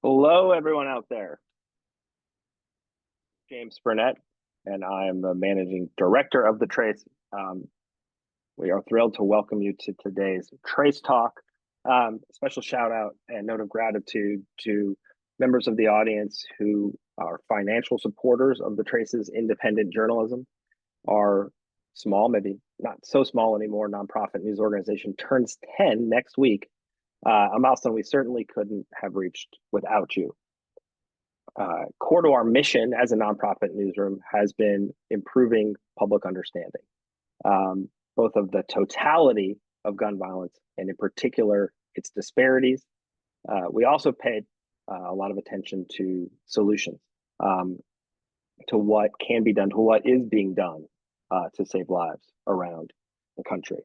Hello, everyone out there. James Burnett, and I am the managing director of the Trace. We are thrilled to welcome you to today's Trace Talk. Special shout out and note of gratitude to members of the audience who are financial supporters of the Trace's independent journalism. Our small, maybe not so small anymore, nonprofit news organization turns 10 next week, a milestone we certainly couldn't have reached without you. Core to our mission as a nonprofit newsroom has been improving public understanding, both of the totality of gun violence and in particular its disparities. We also paid a lot of attention to solutions, to what can be done, to what is being done to save lives around the country.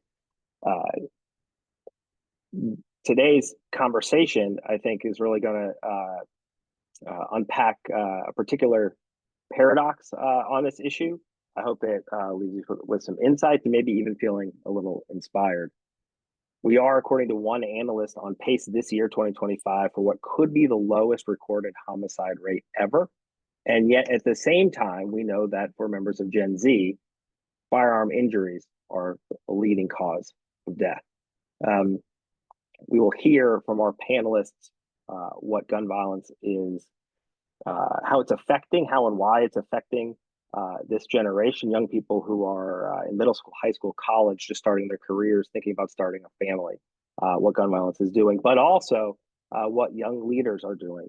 Today's conversation, I think, is really going to unpack a particular paradox on this issue. I hope it leaves you with some insights and maybe even feeling a little inspired. We are, according to one analyst, on pace this year, 2025, for what could be the lowest recorded homicide rate ever. And yet, at the same time, we know that for members of Gen Z, firearm injuries are a leading cause of death. We will hear from our panelists what gun violence is, how it's affecting, how and why it's affecting this generation, young people who are in middle school, high school, college, just starting their careers, thinking about starting a family, what gun violence is doing, but also what young leaders are doing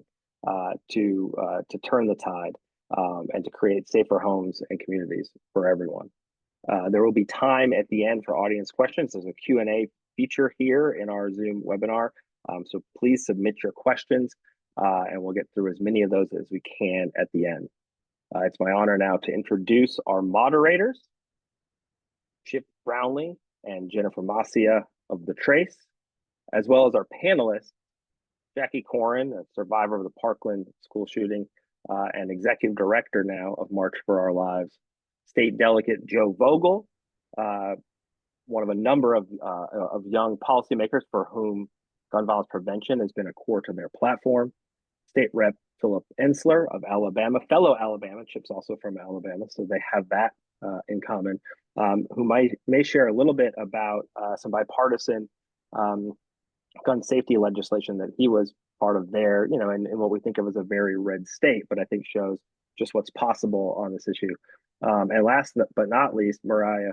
to turn the tide and to create safer homes and communities for everyone. There will be time at the end for audience questions. There's a Q&A feature here in our Zoom webinar. So please submit your questions and we'll get through as many of those as we can at the end. It's my honor now to introduce our moderators, Chip Brownlee and Jennifer Mascia of The Trace, as well as our panelists, Jaclyn Corin, a survivor of the Parkland school shooting and executive director now of March for Our Lives, State Delegate Joe Vogel, one of a number of young policymakers for whom gun violence prevention has been a core to their platform, State Rep Phillip Ensler of Alabama, fellow Alabama, Chip's also from Alabama, so they have that in common, who may share a little bit about some bipartisan gun safety legislation that he was part of there, in what we think of as a very red state, but I think shows just what's possible on this issue. And last but not least, Mariah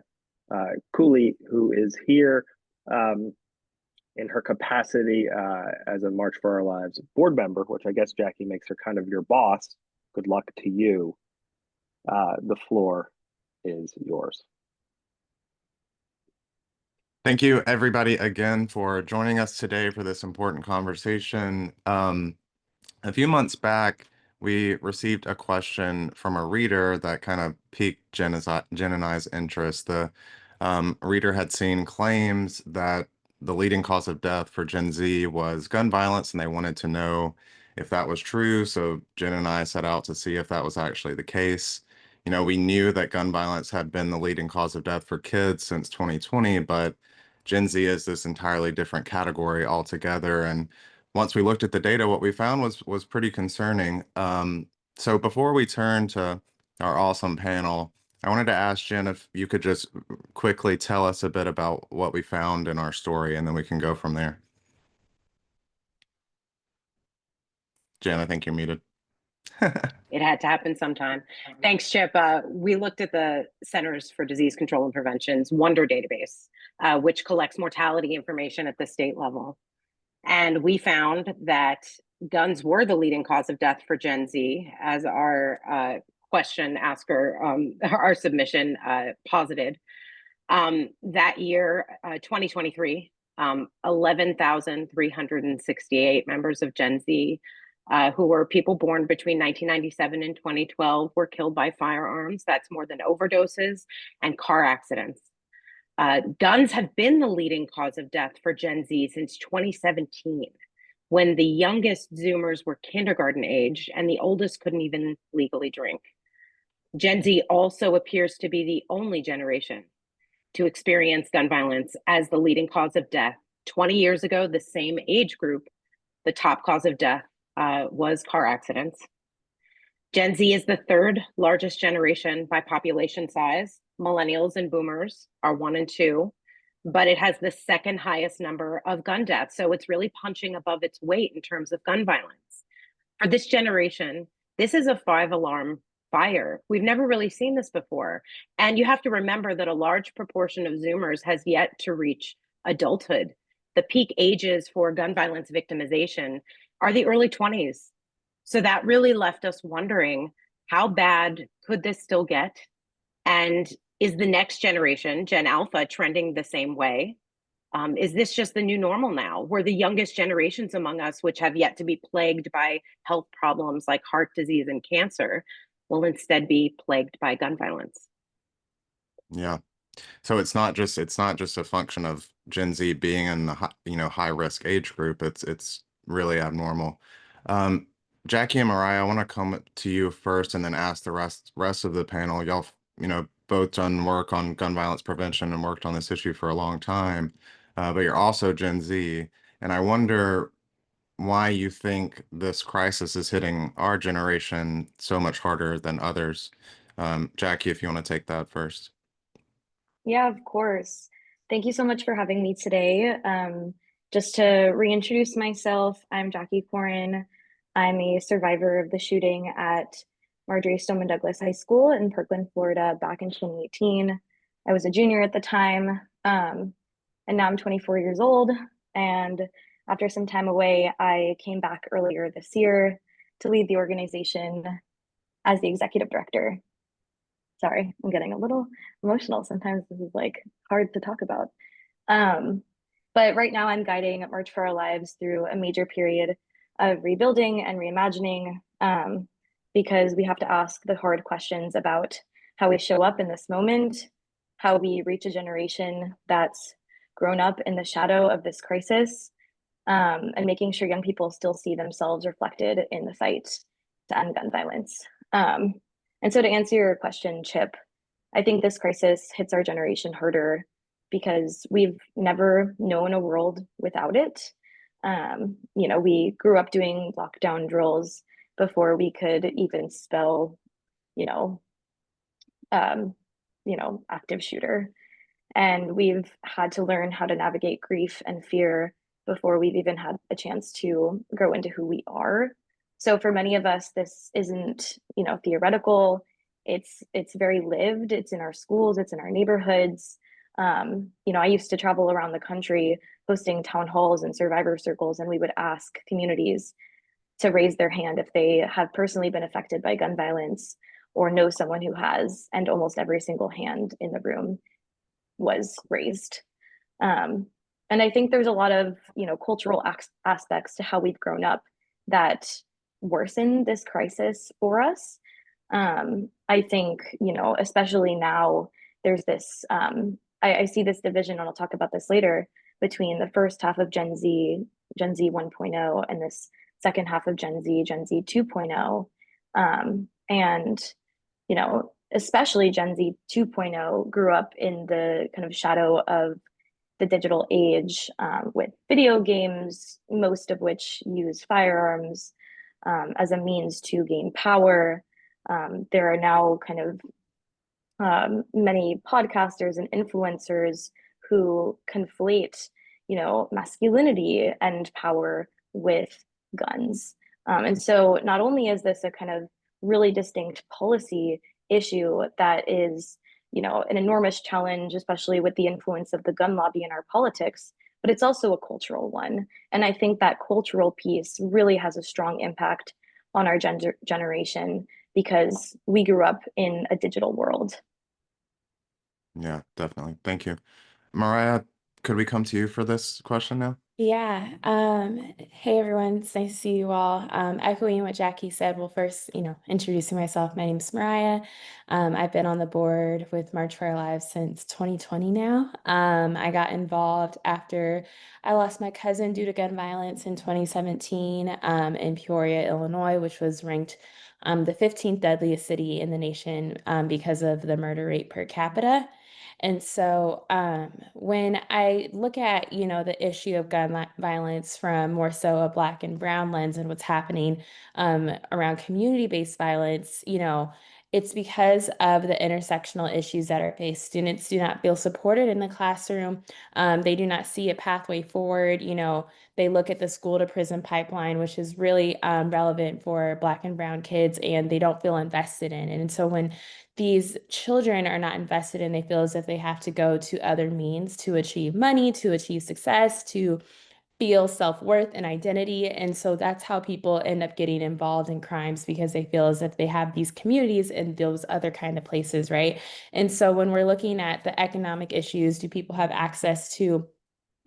Cooley, who is here in her capacity as a March for Our Lives board member, which I guess Jackie makes her kind of your boss. Good luck to you. The floor is yours. Thank you, everybody, again for joining us today for this important conversation. A few months back, we received a question from a reader that kind of piqued Jen and I's interest. The reader had seen claims that the leading cause of death for Gen Z was gun violence, and they wanted to know if that was true. So Jen and I set out to see if that was actually the case. We knew that gun violence had been the leading cause of death for kids since 2020, but Gen Z is this entirely different category altogether. And once we looked at the data, what we found was pretty concerning. So before we turn to our awesome panel, I wanted to ask Jen if you could just quickly tell us a bit about what we found in our story, and then we can go from there. Jen, I think you're muted. It had to happen sometime. Thanks, Chip. We looked at the Centers for Disease Control and Prevention's Wonder database, which collects mortality information at the state level. And we found that guns were the leading cause of death for Gen Z, as our question asker, our submission posited. That year, 2023, 11,368 members of Gen Z who were people born between 1997 and 2012 were killed by firearms. That's more than overdoses and car accidents. Guns have been the leading cause of death for Gen Z since 2017, when the youngest Zoomers were kindergarten age and the oldest couldn't even legally drink. Gen Z also appears to be the only generation to experience gun violence as the leading cause of death. 20 years ago, the same age group, the top cause of death was car accidents. Gen Z is the third largest generation by population size. Millennials and boomers are 1 and 2, but it has the second highest number of gun deaths. So it's really punching above its weight in terms of gun violence. For this generation, this is a 5-alarm fire. We've never really seen this before. And you have to remember that a large proportion of Zoomers has yet to reach adulthood. The peak ages for gun violence victimization are the early 20s. So that really left us wondering, how bad could this still get? And is the next generation, Gen Alpha, trending the same way? Is this just the new normal now, where the youngest generations among us, which have yet to be plagued by health problems like heart disease and cancer, will instead be plagued by gun violence? Yeah. So it's not just a function of Gen Z being in the high risk age group. It's really abnormal. Jackie and Mariah, I want to come to you first and then ask the rest of the panel. Y'all, both done work on gun violence prevention and worked on this issue for a long time, but you're also Gen Z, and I wonder why you think this crisis is hitting our generation so much harder than others. Jackie, if you want to take that first. Yeah, of course. Thank you so much for having me today. Just to reintroduce myself, I'm Jaclyn Corin. I'm a survivor of the shooting at Marjorie Stoneman Douglas High School in Parkland, Florida, back in 2018. I was a junior at the time, and now I'm 24 years old. And after some time away, I came back earlier this year to lead the organization as the executive director. Sorry, I'm getting a little emotional. Sometimes this is like hard to talk about. But right now I'm guiding March for Our Lives through a major period of rebuilding and reimagining, because we have to ask the hard questions about how we show up in this moment, how we reach a generation that's grown up in the shadow of this crisis, and making sure young people still see themselves reflected in the fight to end gun violence. And so to answer your question, Chip, I think this crisis hits our generation harder because we've never known a world without it. We grew up doing lockdown drills before we could even spell, active shooter. And we've had to learn how to navigate grief and fear before we've even had a chance to grow into who we are. So for many of us, this isn't, theoretical. It's very lived. It's in our schools. It's in our neighborhoods. I used to travel around the country hosting town halls and survivor circles, and we would ask communities to raise their hand if they have personally been affected by gun violence or know someone who has, and almost every single hand in the room was raised. And I think there's a lot of, cultural aspects to how we've grown up that worsen this crisis for us. I think, especially now, there's this, I see this division, and I'll talk about this later, between the first half of Gen Z 1.0, and this second half of Gen Z 2.0. And, especially Gen Z 2.0 grew up in the kind of shadow of the digital age, with video games, most of which use firearms as a means to gain power. There are now kind of many podcasters and influencers who conflate, masculinity and power with guns. And so not only is this a kind of really distinct policy issue that is, an enormous challenge, especially with the influence of the gun lobby in our politics, but it's also a cultural one. And I think that cultural piece really has a strong impact on our generation because we grew up in a digital world. Yeah, definitely. Thank you. Mariah, could we come to you for this question now? Yeah. Hey everyone, it's nice to see you all. Echoing what Jackie said, well, first, introducing myself, my name's Mariah. I've been on the board with March for Our Lives since 2020 now. I got involved after I lost my cousin due to gun violence in 2017 in Peoria, Illinois, which was ranked the 15th deadliest city in the nation because of the murder rate per capita. And so when I look at, the issue of gun violence from more so a Black and brown lens and what's happening around community-based violence, it's because of the intersectional issues that are faced. Students do not feel supported in the classroom. They do not see a pathway forward. They look at the school to prison pipeline, which is really relevant for Black and brown kids, and they don't feel invested in it. And so when these children are not invested in, they feel as if they have to go to other means to achieve money, to achieve success, to feel self-worth and identity. And so that's how people end up getting involved in crimes, because they feel as if they have these communities in those other kind of places, right? And so when we're looking at the economic issues, do people have access to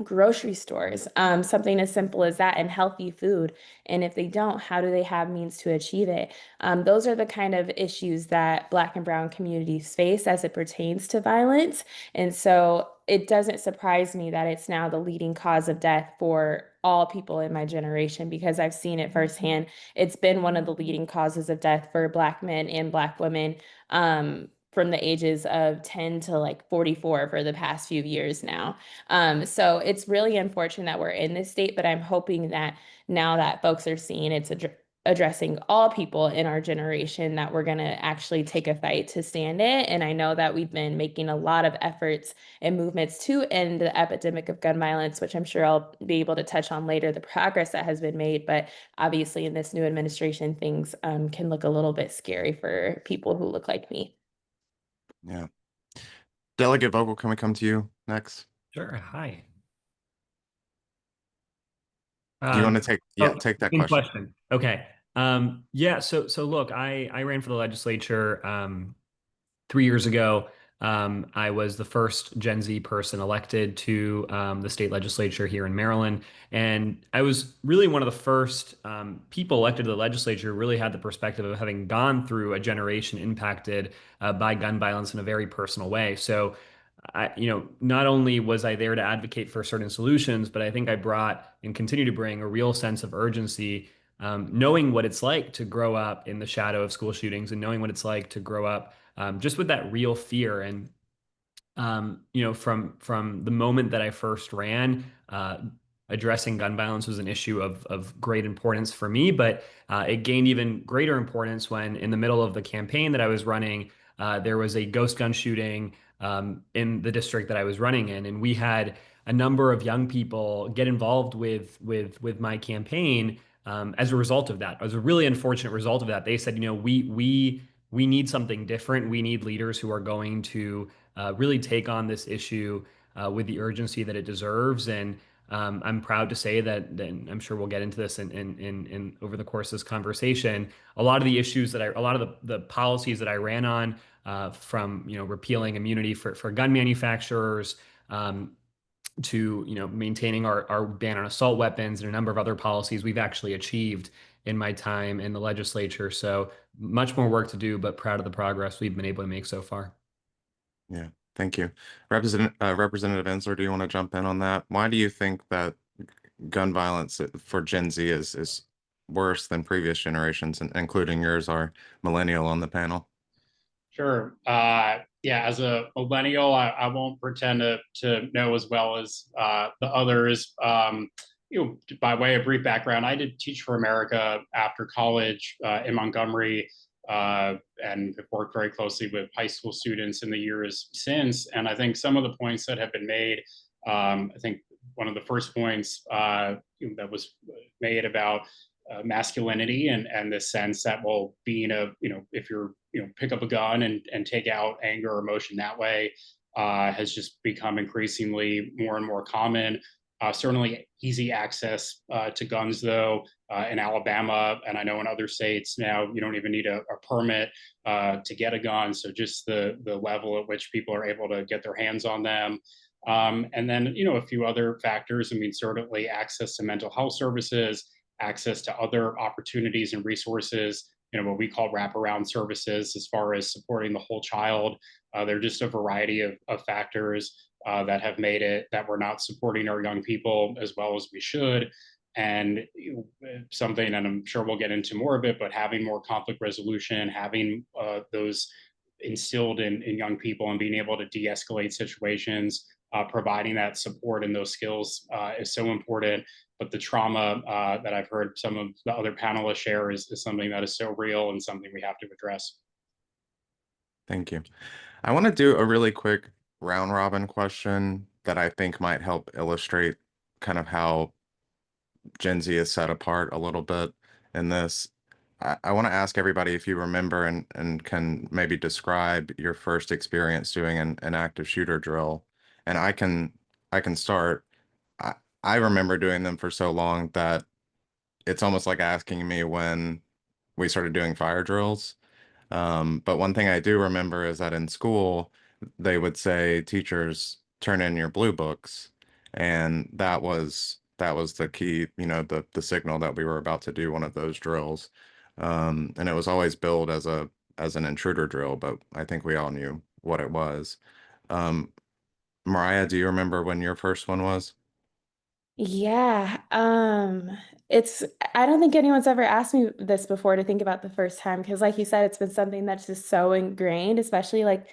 grocery stores, something as simple as that, and healthy food? And if they don't, how do they have means to achieve it? Those are the kind of issues that Black and brown communities face as it pertains to violence. And so it doesn't surprise me that it's now the leading cause of death for all people in my generation, because I've seen it firsthand. It's been one of the leading causes of death for Black men and Black women from the ages of 10 to like 44 for the past few years now. So it's really unfortunate that we're in this state, but I'm hoping that now that folks are seeing it's addressing all people in our generation, that we're going to actually take a fight to stand it. And I know that we've been making a lot of efforts and movements to end the epidemic of gun violence, which I'm sure I'll be able to touch on later, the progress that has been made. But obviously in this new administration, things can look a little bit scary for people who look like me. Yeah. Delegate Vogel, can we come to you next? Sure. Hi. Do you want to take that question? Okay. Yeah. So look, I ran for the legislature 3 years ago. I was the first Gen Z person elected to the state legislature here in Maryland. And I was really one of the first people elected to the legislature who really had the perspective of having gone through a generation impacted by gun violence in a very personal way. So not only was I there to advocate for certain solutions, but I think I brought and continue to bring a real sense of urgency, knowing what it's like to grow up in the shadow of school shootings, and knowing what it's like to grow up just with that real fear. And from the moment that I first ran, addressing gun violence was an issue of great importance for me, but it gained even greater importance when, in the middle of the campaign that I was running, there was a ghost gun shooting in the district that I was running in, and we had a number of young people get involved with my campaign as a result of that. It was a really unfortunate result of that. They said, we need something different. We need leaders who are going to really take on this issue with the urgency that it deserves. And I'm proud to say that, and I'm sure we'll get into this in over the course of this conversation, a lot of the issues a lot of the policies that I ran on, from repealing immunity for gun manufacturers, to maintaining our ban on assault weapons, and a number of other policies we've actually achieved in my time in the legislature. So much more work to do, but proud of the progress we've been able to make so far. Yeah, thank you. Representative Ensler, do you want to jump in on that? Why do you think that gun violence for Gen Z is worse than previous generations, including yours, our millennial on the panel? Sure. Yeah, as a millennial, I won't pretend to know as well as the others. By way of brief background, I did Teach for America after college in Montgomery, and have worked very closely with high school students in the years since. And I think some of the points that have been made, I think one of the first points that was made about masculinity and the sense that, well, being if you're, pick up a gun and take out anger or emotion that way has just become increasingly more and more common. Certainly easy access to guns, though, in Alabama, and I know in other states now, you don't even need a permit to get a gun. So just the level at which people are able to get their hands on them. And then, a few other factors. I mean, certainly access to mental health services, access to other opportunities and resources, what we call wraparound services as far as supporting the whole child. There are just a variety of factors that have made it that we're not supporting our young people as well as we should. and something, and I'm sure we'll get into more of it, but having more conflict resolution, having those instilled in young people, and being able to de-escalate situations, providing that support and those skills is so important. But the trauma that I've heard some of the other panelists share is something that is so real and something we have to address. Thank you. I want to do a really quick round robin question that I think might help illustrate kind of how Gen Z is set apart a little bit in this. I want to ask everybody if you remember and can maybe describe your first experience doing an active shooter drill. And I can start. I, I remember doing them for so long that it's almost like asking me when we started doing fire drills. But one thing I do remember is that in school, they would say, teachers, turn in your blue books. And that was the key, the signal that we were about to do one of those drills. And it was always billed as an intruder drill, but I think we all knew what it was. Um, Mariah, do you remember when your first one was? Yeah, it's I don't think anyone's ever asked me this before to think about the first time because like you said, it's been something that's just so ingrained, especially like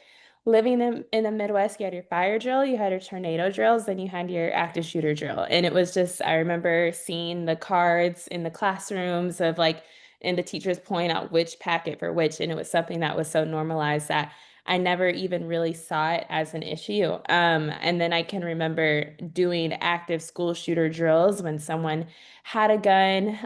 living in the Midwest, you had your fire drill, you had your tornado drills, then you had your active shooter drill. And it was just, I remember seeing the cards in the classrooms of like, and the teachers point out which packet for which, and it was something that was so normalized that I never even really saw it as an issue. And then I can remember doing active school shooter drills when someone had a gun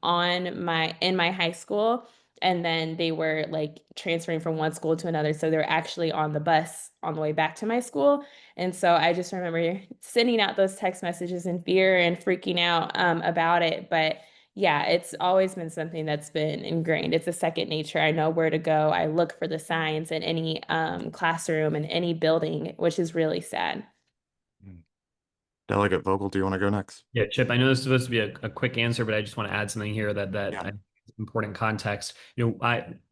in my high school, and then they were like transferring from one school to another. So they're actually on the bus on the way back to my school. And so I just remember sending out those text messages in fear and freaking out about it. But yeah, it's always been something that's been ingrained. It's a second nature. I know where to go. I look for the signs in any classroom and any building, which is really sad. Delegate Vogel, do you want to go next? Yeah, Chip, I know this is supposed to be a quick answer, but I just want to add something here that Yeah. I think is important context. In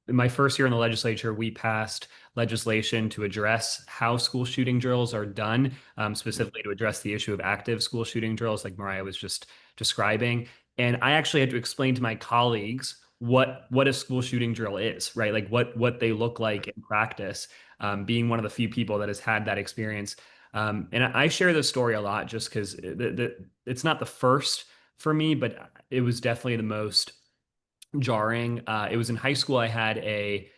my first year in the legislature, we passed legislation to address how school shooting drills are done, specifically to address the issue of active school shooting drills, like Mariah was just describing. And I actually had to explain to my colleagues what a school shooting drill is, right? Like what they look like in practice, being one of the few people that has had that experience. And I share this story a lot just because it's not the first for me, but it was definitely the most jarring. It was in high school. I had a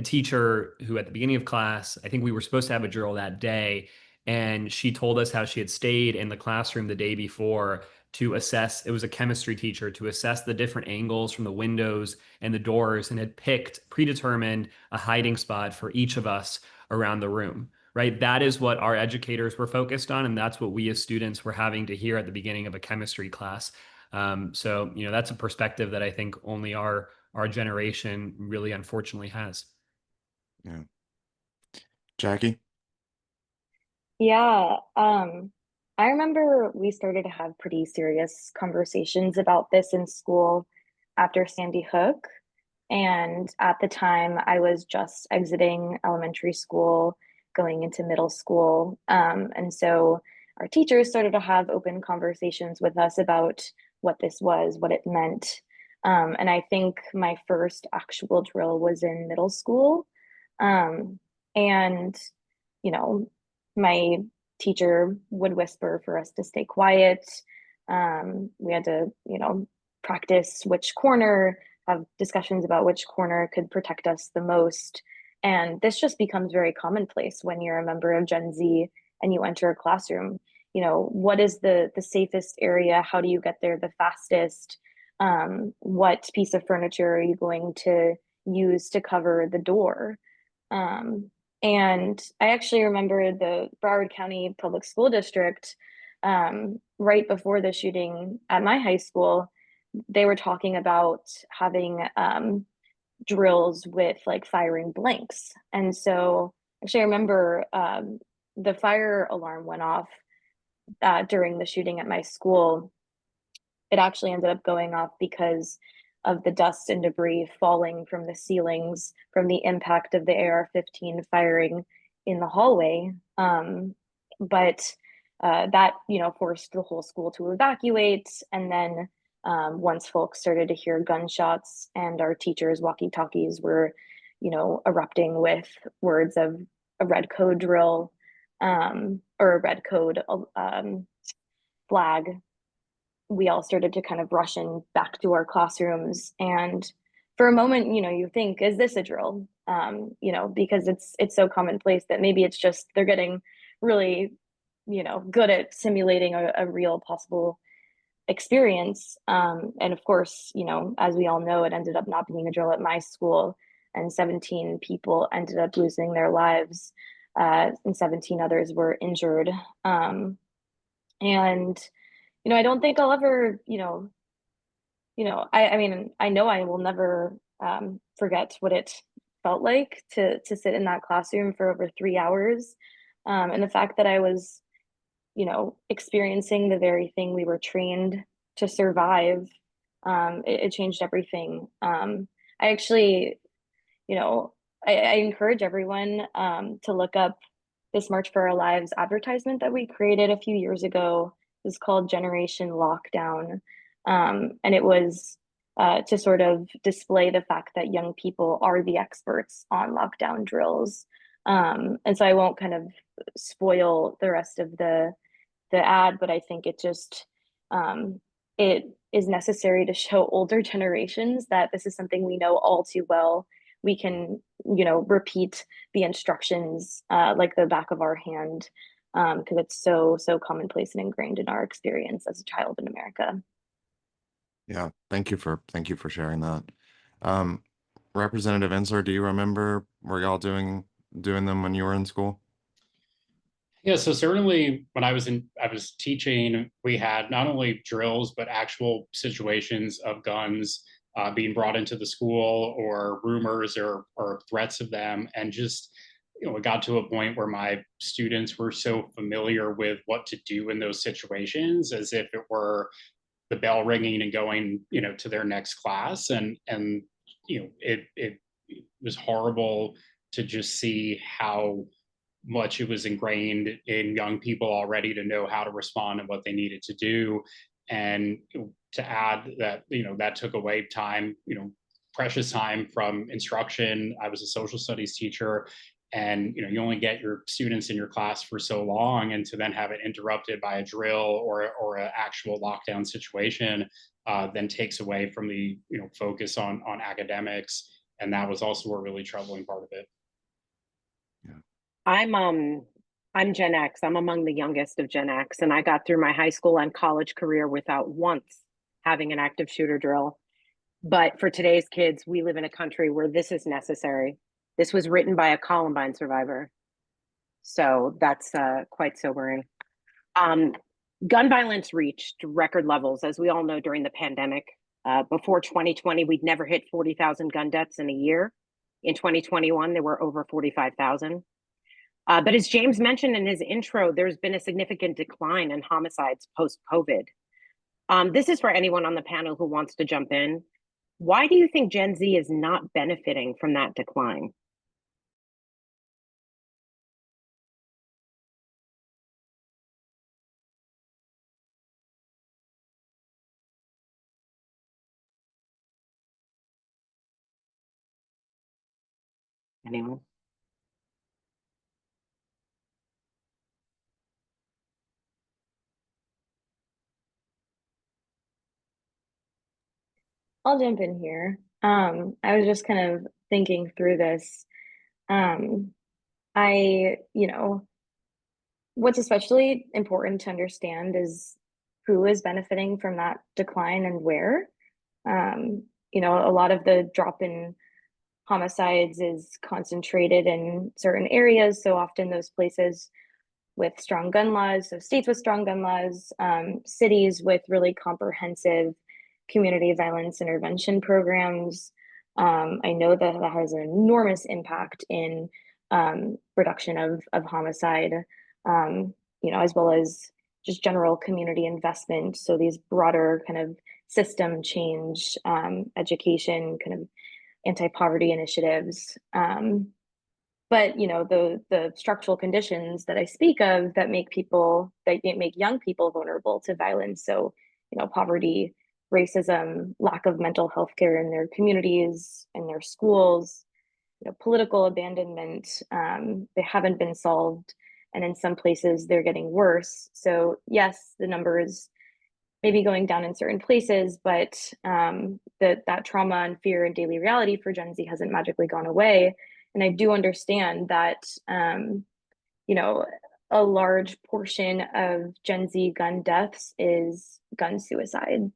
teacher who, at the beginning of class, I think we were supposed to have a drill that day, and she told us how she had stayed in the classroom the day before to assess. It was a chemistry teacher to assess the different angles from the windows and the doors, and had predetermined a hiding spot for each of us around the room. Right. That is what our educators were focused on. And that's what we as students were having to hear at the beginning of a chemistry class. So, that's a perspective that I think only our generation really unfortunately has. Yeah. Jackie? Yeah, I remember we started to have pretty serious conversations about this in school after Sandy Hook. And at the time, I was just exiting elementary school, going into middle school. And so our teachers started to have open conversations with us about what this was, what it meant. And I think my first actual drill was in middle school. And, you know, my teacher would whisper for us to stay quiet. We had to, practice which corner, have discussions about which corner could protect us the most. And this just becomes very commonplace when you're a member of Gen Z and you enter a classroom. What is the safest area? How do you get there the fastest? What piece of furniture are you going to use to cover the door? And I actually remember the Broward County Public School District, right before the shooting at my high school, they were talking about having drills with like firing blanks. And so actually I remember the fire alarm went off during the shooting at my school. It actually ended up going off because of the dust and debris falling from the ceilings from the impact of the AR-15 firing in the hallway. But that, forced the whole school to evacuate. And then once folks started to hear gunshots and our teachers' walkie-talkies were, erupting with words of a red code drill, or a red code flag, we all started to kind of rush in back to our classrooms. And for a moment, you think, is this a drill? Because it's so commonplace that maybe it's just they're getting really, good at simulating a real possible experience. And of course, as we all know, it ended up not being a drill at my school, and 17 people ended up losing their lives, and 17 others were injured. And I don't think I'll ever, I mean, I know I will never forget what it felt like to sit in that classroom for over 3 hours. And the fact that I was, experiencing the very thing we were trained to survive, it changed everything. I actually, I encourage everyone to look up this March for Our Lives advertisement that we created a few years ago. It's called Generation Lockdown. And it was to sort of display the fact that young people are the experts on lockdown drills. And so I won't kind of spoil the rest of the ad, but I think it just, it is necessary to show older generations that this is something we know all too well. We can, repeat the instructions like the back of our hand, because it's so commonplace and ingrained in our experience as a child in America. Yeah, thank you for sharing that. Representative Ensler, do you remember, were y'all doing them when you were in school? Yeah, so certainly when I was teaching, we had not only drills, but actual situations of guns being brought into the school, or rumors or threats of them. And just, it got to a point where my students were so familiar with what to do in those situations, as if it were the bell ringing and going, to their next class. And it was horrible to just see how much it was ingrained in young people already to know how to respond and what they needed to do. And to add that, that took away time, precious time from instruction. I was a social studies teacher, and you only get your students in your class for so long, and to then have it interrupted by a drill or an actual lockdown situation then takes away from the focus on academics. And that was also a really troubling part of it. I'm Gen X. I'm among the youngest of Gen X, and I got through my high school and college career without once having an active shooter drill. But for today's kids, we live in a country where this is necessary. This was written by a Columbine survivor. So that's quite sobering. Gun violence reached record levels, as we all know, during the pandemic. Before 2020, we'd never hit 40,000 gun deaths in a year. In 2021, there were over 45,000. But as James mentioned in his intro, there's been a significant decline in homicides post-COVID. This is for anyone on the panel who wants to jump in. Why do you think Gen Z is not benefiting from that decline? Anyone? I'll jump in here. I was just kind of thinking through this. What's especially important to understand is who is benefiting from that decline and where. A lot of the drop in homicides is concentrated in certain areas. So often those places with strong gun laws, so states with strong gun laws, cities with really comprehensive community violence intervention programs. I know that that has an enormous impact in reduction of homicide, as well as just general community investment. So these broader kind of system change, education, kind of anti-poverty initiatives. But the structural conditions that I speak of that make young people vulnerable to violence. So, poverty, racism, lack of mental health care in their communities, in their schools, political abandonment, they haven't been solved. And in some places they're getting worse. So yes, the number is maybe going down in certain places, but that trauma and fear and daily reality for Gen Z hasn't magically gone away. And I do understand that, a large portion of Gen Z gun deaths is gun suicide.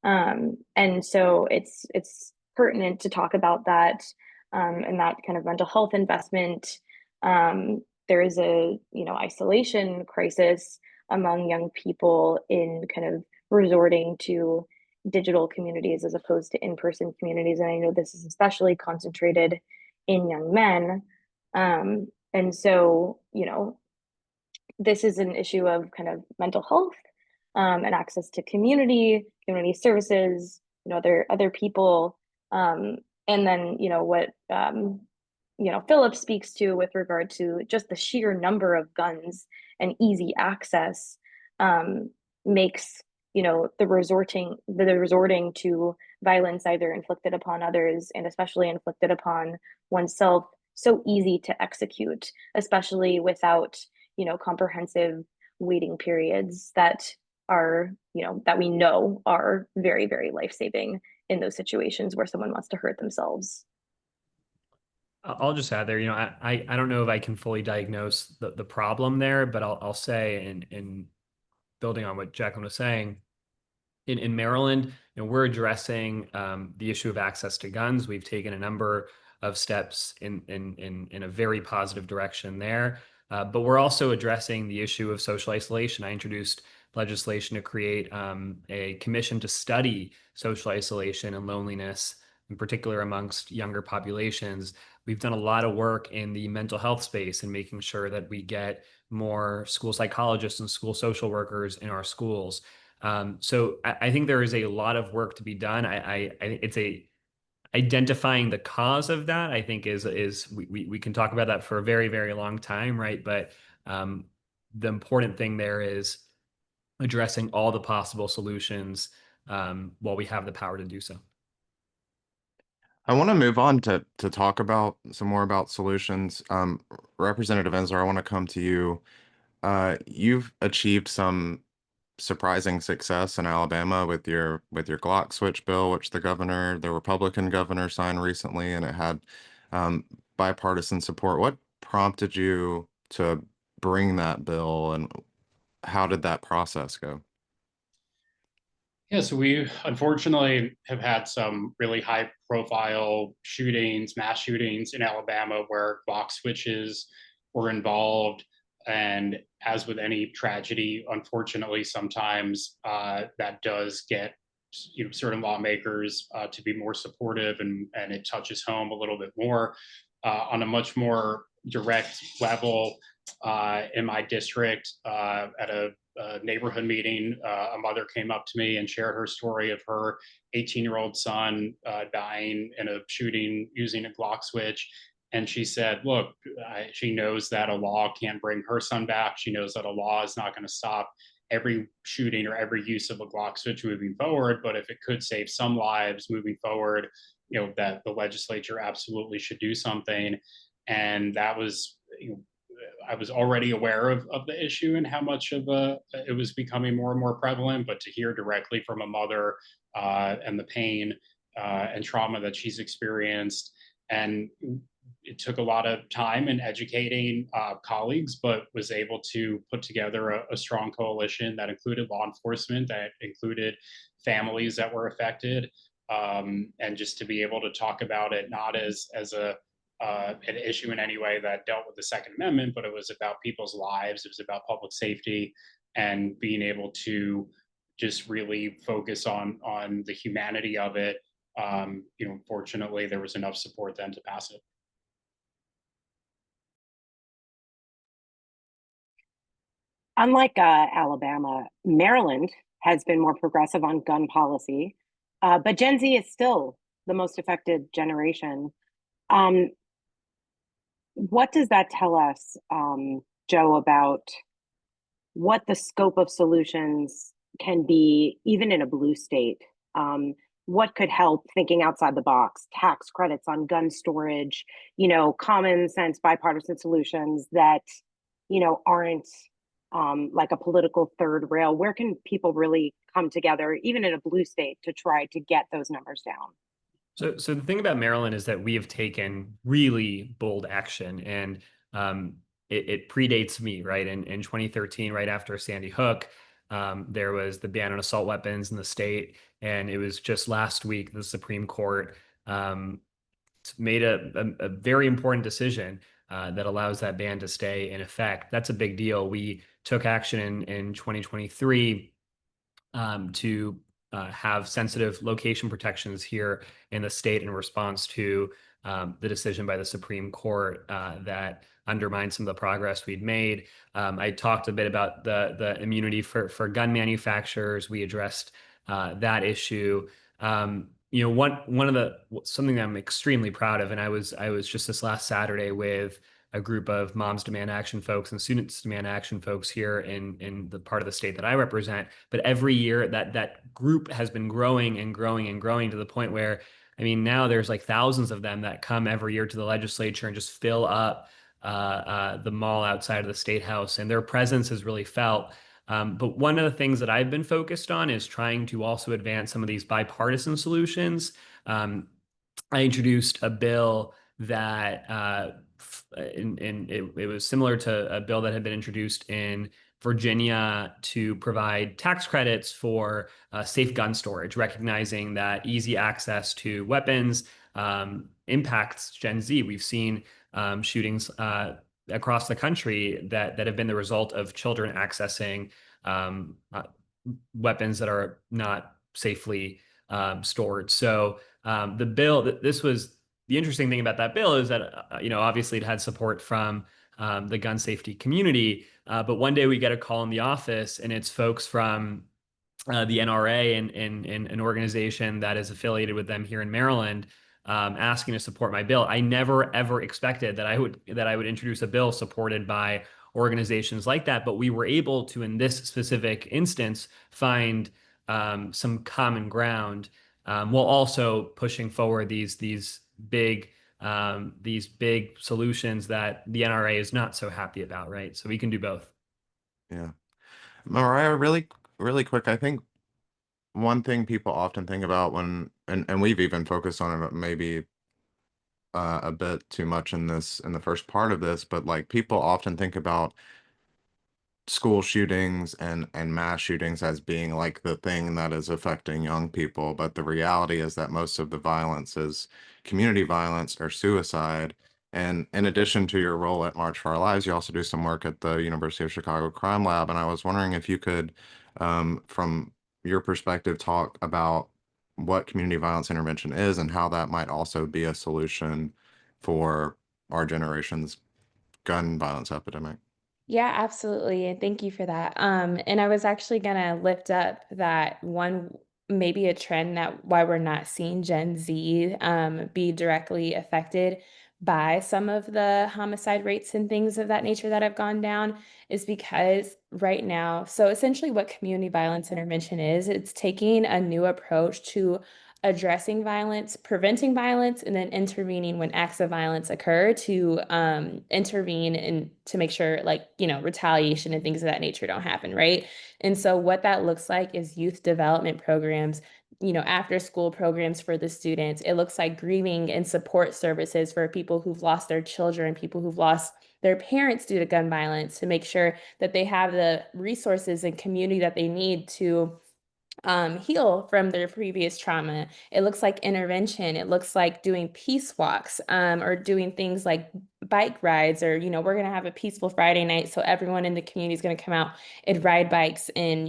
And so it's pertinent to talk about that, and that kind of mental health investment. There is a isolation crisis among young people in kind of resorting to digital communities as opposed to in-person communities. And I know this is especially concentrated in young men. And so, this is an issue of kind of mental health, and access to community services, other people. And then, what, Phillip speaks to with regard to just the sheer number of guns and easy access, makes, the resorting to violence either inflicted upon others and especially inflicted upon oneself so easy to execute, especially without, comprehensive waiting periods that are, that we know are very, very life-saving in those situations where someone wants to hurt themselves. I'll just add there, I don't know if I can fully diagnose the problem there, but I'll say, in building on what Jaclyn was saying, in Maryland, we're addressing the issue of access to guns. We've taken a number of steps in a very positive direction there, but we're also addressing the issue of social isolation. I introduced legislation to create a commission to study social isolation and loneliness, in particular amongst younger populations. We've done a lot of work in the mental health space and making sure that we get more school psychologists and school social workers in our schools. So I think there is a lot of work to be done. It's identifying the cause of that, I think we can talk about that for a very, very long time, right? But the important thing there is addressing all the possible solutions while we have the power to do so. I want to move on to talk about some more about solutions. Representative Ensler, I want to come to you. You've achieved some surprising success in Alabama with your Glock switch bill, which the Republican governor signed recently, and it had bipartisan support. What prompted you to bring that bill, and how did that process go? Yeah, so we unfortunately have had some really high profile mass shootings in Alabama where Glock switches were involved. And as with any tragedy, unfortunately, sometimes that does get certain lawmakers to be more supportive, and it touches home a little bit more. On a much more direct level, in my district, at a neighborhood meeting, a mother came up to me and shared her story of her 18-year-old son dying in a shooting using a Glock switch. And she said, look, she knows that a law can't bring her son back. She knows that a law is not going to stop every shooting or every use of a Glock switch moving forward. But if it could save some lives moving forward, that the legislature absolutely should do something. And that was, I was already aware of the issue and how much of it was becoming more and more prevalent, but to hear directly from a mother and the pain and trauma that she's experienced. And it took a lot of time in educating colleagues, but was able to put together a strong coalition that included law enforcement, that included families that were affected, and just to be able to talk about it not as an issue in any way that dealt with the Second Amendment, but it was about people's lives. It was about public safety, and being able to just really focus on the humanity of it. Fortunately, there was enough support then to pass it. Unlike Alabama, Maryland has been more progressive on gun policy, but Gen Z is still the most affected generation. what does that tell us, Joe, about what the scope of solutions can be, even in a blue state? What could help, thinking outside the box, tax credits on gun storage, common sense bipartisan solutions that, aren't like a political third rail? Where can people really come together, even in a blue state, to try to get those numbers down? So the thing about Maryland is that we have taken really bold action, and it predates me, right? In 2013, right after Sandy Hook, there was the ban on assault weapons in the state, and it was just last week the Supreme Court made a very important decision that allows that ban to stay in effect. That's a big deal. We took action in 2023 to have sensitive location protections here in the state in response to the decision by the Supreme Court that undermined some of the progress we'd made. I talked a bit about the immunity for gun manufacturers. We addressed that issue. Something that I'm extremely proud of, and I was just this last Saturday with a group of Moms Demand Action folks and Students Demand Action folks here in the part of the state that I represent. But every year that group has been growing and growing and growing to the point where, I mean, now there's like thousands of them that come every year to the legislature and just fill up the mall outside of the State House, and their presence is really felt. But one of the things that I've been focused on is trying to also advance some of these bipartisan solutions. I introduced a bill that it was similar to a bill that had been introduced in Virginia to provide tax credits for safe gun storage, recognizing that easy access to weapons impacts Gen Z. We've seen shootings across the country that have been the result of children accessing weapons that are not safely stored. So the bill, the interesting thing about that bill is that, obviously it had support from the gun safety community. But one day we get a call in the office and it's folks from the NRA and an organization that is affiliated with them here in Maryland, asking to support my bill. I never ever expected that I would introduce a bill supported by organizations like that, but we were able to, in this specific instance, find some common ground, while also pushing forward these big solutions that the NRA is not so happy about, right? So we can do both. Yeah. Mariah, really quick, I think one thing people often think about when, and we've even focused on it maybe a bit too much in the first part of this, but like people often think about school shootings and mass shootings as being like the thing that is affecting young people, but the reality is that most of the violence is community violence or suicide. And in addition to your role at March for Our Lives, you also do some work at the University of Chicago Crime Lab. And I was wondering if you could, from your perspective, talk about what community violence intervention is and how that might also be a solution for our generation's gun violence epidemic. Yeah, absolutely. And thank you for that. And I was actually gonna lift up that one, maybe a trend that why we're not seeing Gen Z be directly affected by some of the homicide rates and things of that nature that have gone down is because right now, so essentially what community violence intervention is, it's taking a new approach to addressing violence, preventing violence, and then intervening when acts of violence occur to intervene and to make sure retaliation and things of that nature don't happen, right? And so what that looks like is youth development programs, after school programs for the students. It looks like grieving and support services for people who've lost their children, people who've lost their parents due to gun violence, to make sure that they have the resources and community that they need to heal from their previous trauma. It looks like intervention. It looks like doing peace walks, or doing things like bike rides, or, we're going to have a peaceful Friday night. So everyone in the community is going to come out and ride bikes and,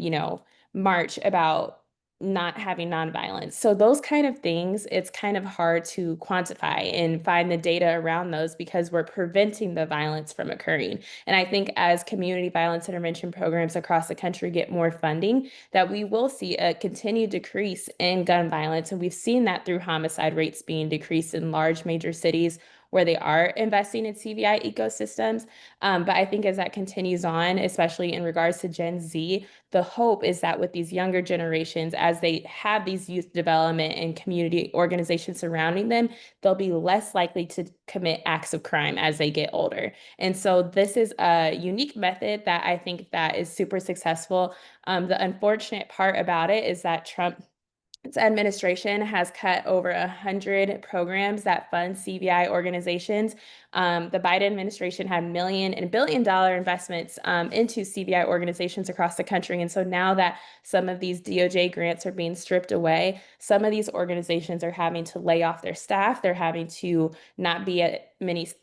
march about not having nonviolence. So those kind of things, it's kind of hard to quantify and find the data around those because we're preventing the violence from occurring. And I think as community violence intervention programs across the country get more funding, that we will see a continued decrease in gun violence. And we've seen that through homicide rates being decreased in large major cities where they are investing in CVI ecosystems. But I think as that continues on, especially in regards to Gen Z, the hope is that with these younger generations, as they have these youth development and community organizations surrounding them, they'll be less likely to commit acts of crime as they get older. And so this is a unique method that I think that is super successful. The unfortunate part about it is that Trump's administration has cut over 100 programs that fund CVI organizations. The Biden administration had million and billion-dollar investments into CVI organizations across the country. And so now that some of these DOJ grants are being stripped away, some of these organizations are having to lay off their staff. They're having to not be at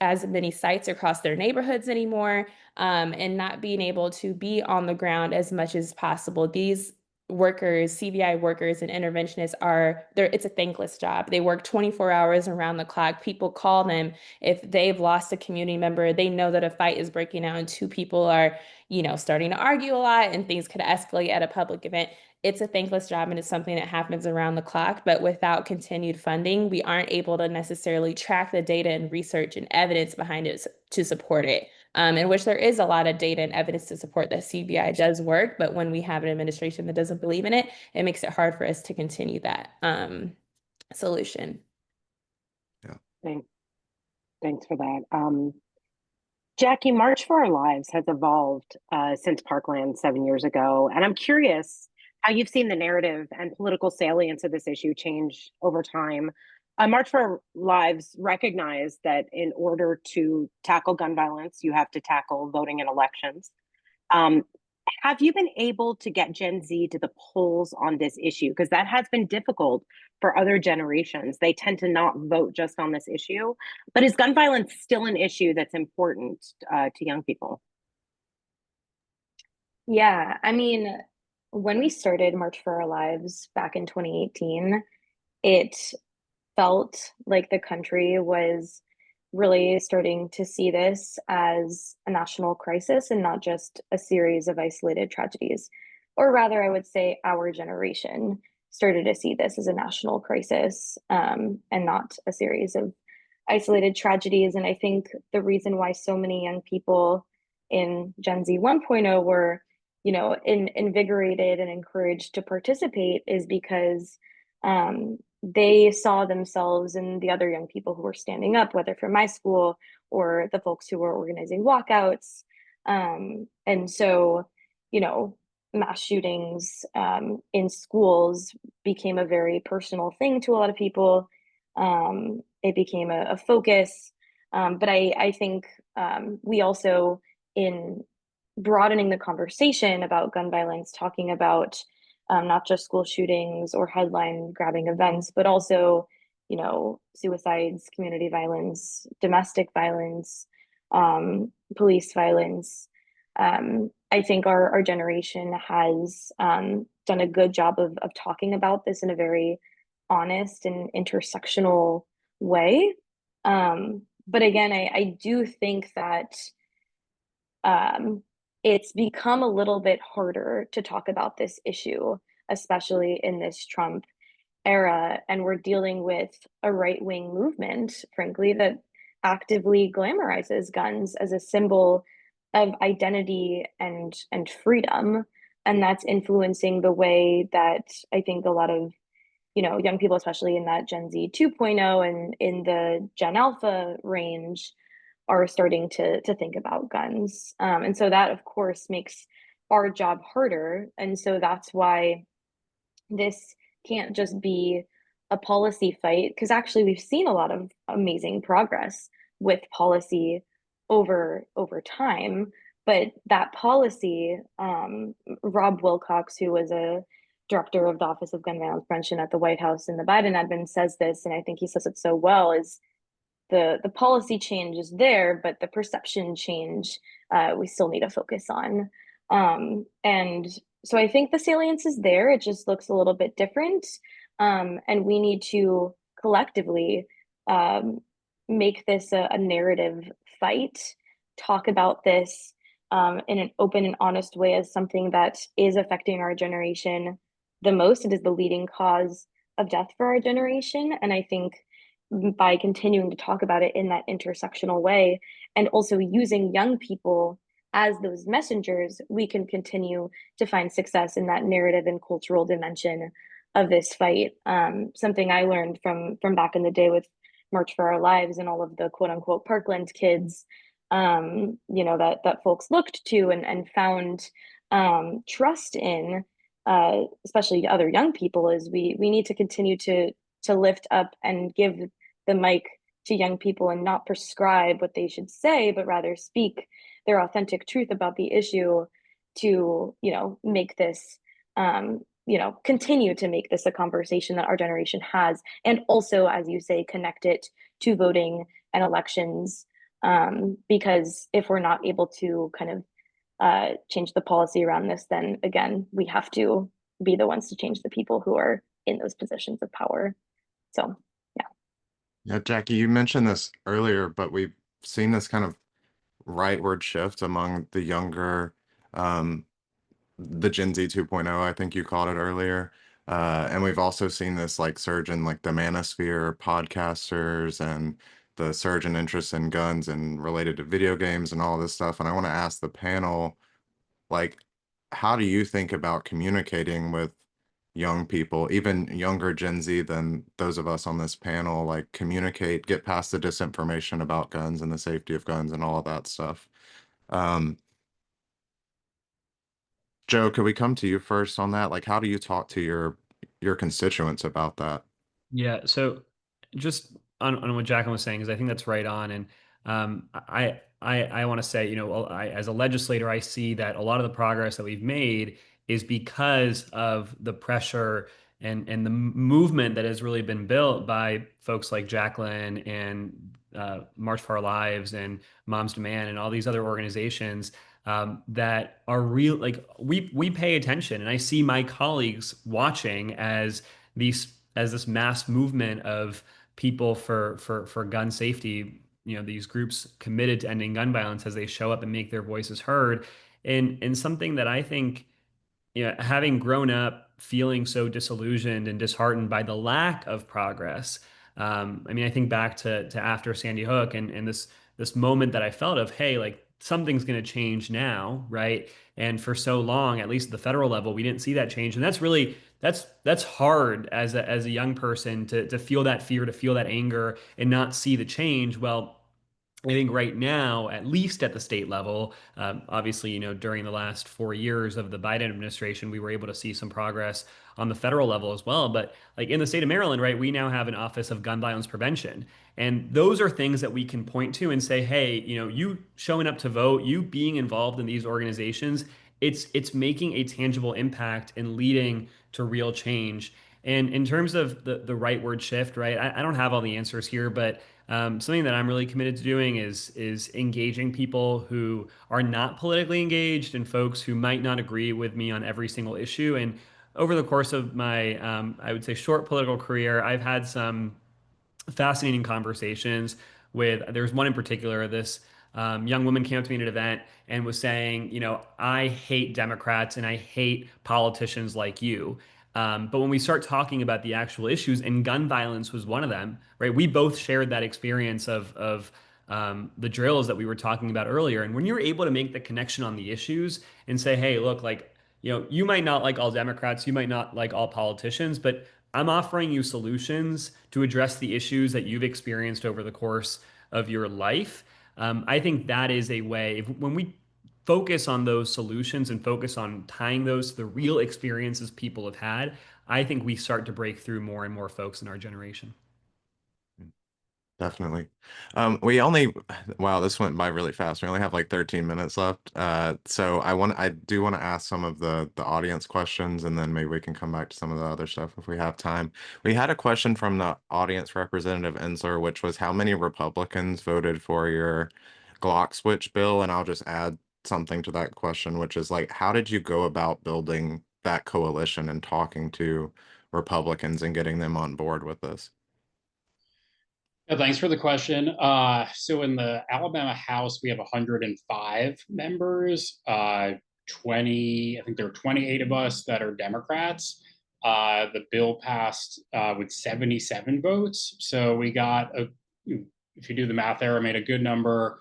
as many sites across their neighborhoods anymore, and not being able to be on the ground as much as possible. These workers, CVI workers and interventionists it's a thankless job. They work 24 hours around the clock. People call them if they've lost a community member. They know that a fight is breaking out and two people are, starting to argue a lot and things could escalate at a public event. It's a thankless job and it's something that happens around the clock, but without continued funding, we aren't able to necessarily track the data and research and evidence behind it to support it. In which there is a lot of data and evidence to support that CVI does work, but when we have an administration that doesn't believe in it, it makes it hard for us to continue that solution. Yeah. Thanks for that. Jackie, March for Our Lives has evolved since Parkland 7 years ago, and I'm curious how you've seen the narrative and political salience of this issue change over time. March for Our Lives recognized that in order to tackle gun violence, you have to tackle voting in elections. Have you been able to get Gen Z to the polls on this issue? Because that has been difficult for other generations. They tend to not vote just on this issue. But is gun violence still an issue that's important to young people? Yeah, I mean, when we started March for Our Lives back in 2018, it felt like the country was really starting to see this as a national crisis and not just a series of isolated tragedies. Or rather, I would say our generation started to see this as a national crisis and not a series of isolated tragedies. And I think the reason why so many young people in Gen Z 1.0 were, invigorated and encouraged to participate is because they saw themselves in the other young people who were standing up, whether from my school or the folks who were organizing walkouts. And so, mass shootings in schools became a very personal thing to a lot of people. It became a focus. But I think we also, in broadening the conversation about gun violence, talking about not just school shootings or headline grabbing events, but also, suicides, community violence, domestic violence, police violence. I think our generation has done a good job of talking about this in a very honest and intersectional way. But again, I do think that it's become a little bit harder to talk about this issue, especially in this Trump era. And we're dealing with a right-wing movement, frankly, that actively glamorizes guns as a symbol of identity and freedom. And that's influencing the way that I think a lot of, young people, especially in that Gen Z 2.0 and in the Gen Alpha range, are starting to think about guns. And so that, of course, makes our job harder. And so that's why this can't just be a policy fight, because actually we've seen a lot of amazing progress with policy over time. But that policy, Rob Wilcox, who was a director of the Office of Gun Violence Prevention at the White House in the Biden admin, says this, and I think he says it so well, is the policy change is there, but the perception change we still need to focus on. And so I think the salience is there. It just looks a little bit different. And we need to collectively make this a narrative fight, talk about this in an open and honest way as something that is affecting our generation the most. It is the leading cause of death for our generation. And I think by continuing to talk about it in that intersectional way, and also using young people as those messengers, we can continue to find success in that narrative and cultural dimension of this fight. Something I learned from back in the day with March for Our Lives and all of the quote unquote Parkland kids, that folks looked to and found trust in, especially other young people, is we need to continue to lift up and give the mic to young people and not prescribe what they should say, but rather speak their authentic truth about the issue to, make this, continue to make this a conversation that our generation has. And also, as you say, connect it to voting and elections. Because if we're not able to kind of change the policy around this, then again, we have to be the ones to change the people who are in those positions of power. So, yeah. Yeah, Jackie, you mentioned this earlier, but we've seen this kind of rightward shift among the younger, the Gen Z 2.0, I think you called it earlier. And we've also seen this like surge in like the manosphere podcasters and the surge in interest in guns and related to video games and all this stuff. And I want to ask the panel, like, how do you think about communicating with young people, even younger Gen Z than those of us on this panel, like communicate, get past the disinformation about guns and the safety of guns and all of that stuff? Joe, could we come to you first on that? Like, how do you talk to your constituents about that? Yeah, so just on what Jaclyn was saying, is I think that's right on. And I want to say, as a legislator, I see that a lot of the progress that we've made is because of the pressure and the movement that has really been built by folks like Jaclyn and March for Our Lives and Moms Demand and all these other organizations that are real. Like we pay attention, and I see my colleagues watching as this mass movement of people for gun safety, these groups committed to ending gun violence, as they show up and make their voices heard. And something that I think, having grown up feeling so disillusioned and disheartened by the lack of progress. I mean, I think back to after Sandy Hook and this moment that I felt of, hey, like something's going to change now, right? And for so long, at least at the federal level, we didn't see that change. And that's hard as a young person to feel that fear, to feel that anger and not see the change. Well, I think right now, at least at the state level, obviously, during the last 4 years of the Biden administration, we were able to see some progress on the federal level as well. But like in the state of Maryland, right, we now have an Office of Gun Violence Prevention. And those are things that we can point to and say, hey, you showing up to vote, you being involved in these organizations, it's making a tangible impact and leading to real change. And in terms of the rightward shift, right, I don't have all the answers here, but something that I'm really committed to doing is engaging people who are not politically engaged and folks who might not agree with me on every single issue. And over the course of my, I would say, short political career, I've had some fascinating conversations with, there's one in particular, this young woman came up to me at an event and was saying, I hate Democrats and I hate politicians like you. But when we start talking about the actual issues, and gun violence was one of them, right? We both shared that experience of the drills that we were talking about earlier. And when you're able to make the connection on the issues and say, hey, look, like, you might not like all Democrats, you might not like all politicians, but I'm offering you solutions to address the issues that you've experienced over the course of your life. I think that is a way, when we focus on those solutions and focus on tying those to the real experiences people have had, I think we start to break through more and more folks in our generation. Definitely. Wow, this went by really fast. We only have like 13 minutes left. So I do want to ask some of the audience questions, and then maybe we can come back to some of the other stuff if we have time. We had a question from the audience, Representative Ensler, which was how many Republicans voted for your Glock switch bill? And I'll just add something to that question, which is like, how did you go about building that coalition and talking to Republicans and getting them on board with this? Yeah, thanks for the question. So in the Alabama House, we have 105 members. 20, I think there are 28 of us that are Democrats. The bill passed with 77 votes. So we got, if you do the math there, I made a good number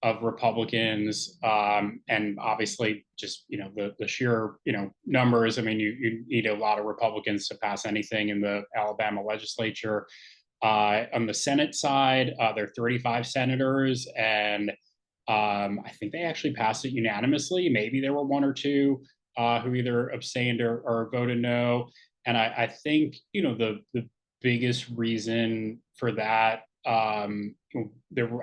of Republicans, and obviously just, the sheer, numbers. I mean, you need a lot of Republicans to pass anything in the Alabama legislature. On the Senate side, there are 35 senators, and I think they actually passed it unanimously. Maybe there were one or two who either abstained or voted no. And I think, the biggest reason for that, I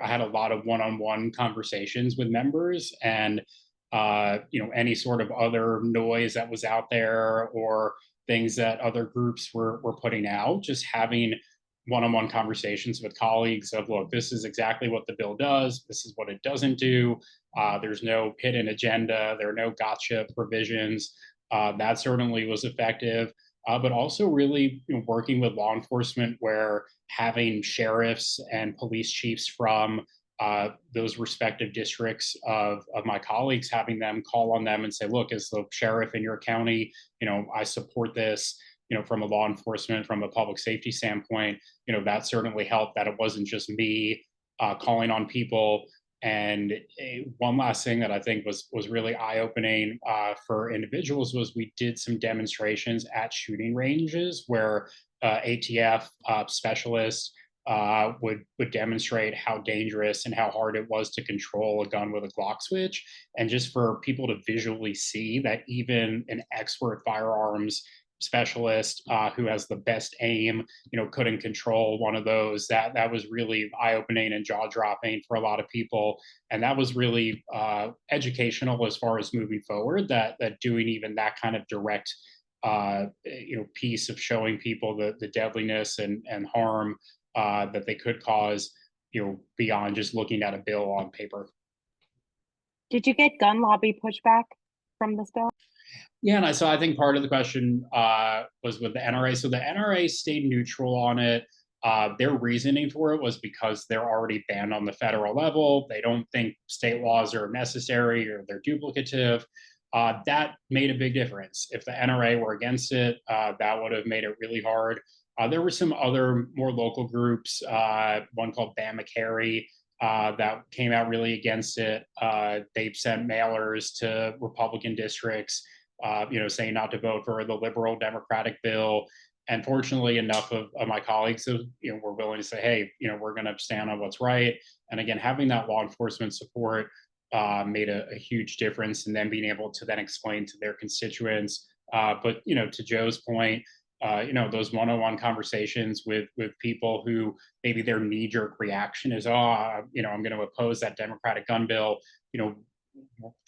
had a lot of one-on-one conversations with members, and any sort of other noise that was out there or things that other groups were putting out, just having one-on-one conversations with colleagues of, look, this is exactly what the bill does. This is what it doesn't do. There's no hidden agenda. There are no gotcha provisions. That certainly was effective. But also really working with law enforcement, where having sheriffs and police chiefs from those respective districts of my colleagues, having them call on them and say, look, as the sheriff in your county, I support this, from a law enforcement, from a public safety standpoint, that certainly helped, that it wasn't just me calling on people. And one last thing that I think was really eye-opening for individuals was we did some demonstrations at shooting ranges where ATF specialists would demonstrate how dangerous and how hard it was to control a gun with a Glock switch. And just for people to visually see that even an expert firearms specialist who has the best aim, couldn't control one of those, that was really eye-opening and jaw-dropping for a lot of people. And that was really educational as far as moving forward, that doing even that kind of direct piece of showing people the deadliness and harm that they could cause, beyond just looking at a bill on paper. Did you get gun lobby pushback from this bill? Yeah, and I think part of the question was with the NRA. So the NRA stayed neutral on it. Their reasoning for it was because they're already banned on the federal level. They don't think state laws are necessary or they're duplicative. That made a big difference. If the NRA were against it, that would have made it really hard. There were some other more local groups, one called Bama Carry, that came out really against it. They've sent mailers to Republican districts, saying not to vote for the liberal Democratic bill. And fortunately, enough of my colleagues, were willing to say, hey, we're going to stand on what's right. And again, having that law enforcement support made a huge difference, and then being able to then explain to their constituents. But to Joe's point, those one-on-one conversations with people who maybe their knee-jerk reaction is, I'm going to oppose that Democratic gun bill,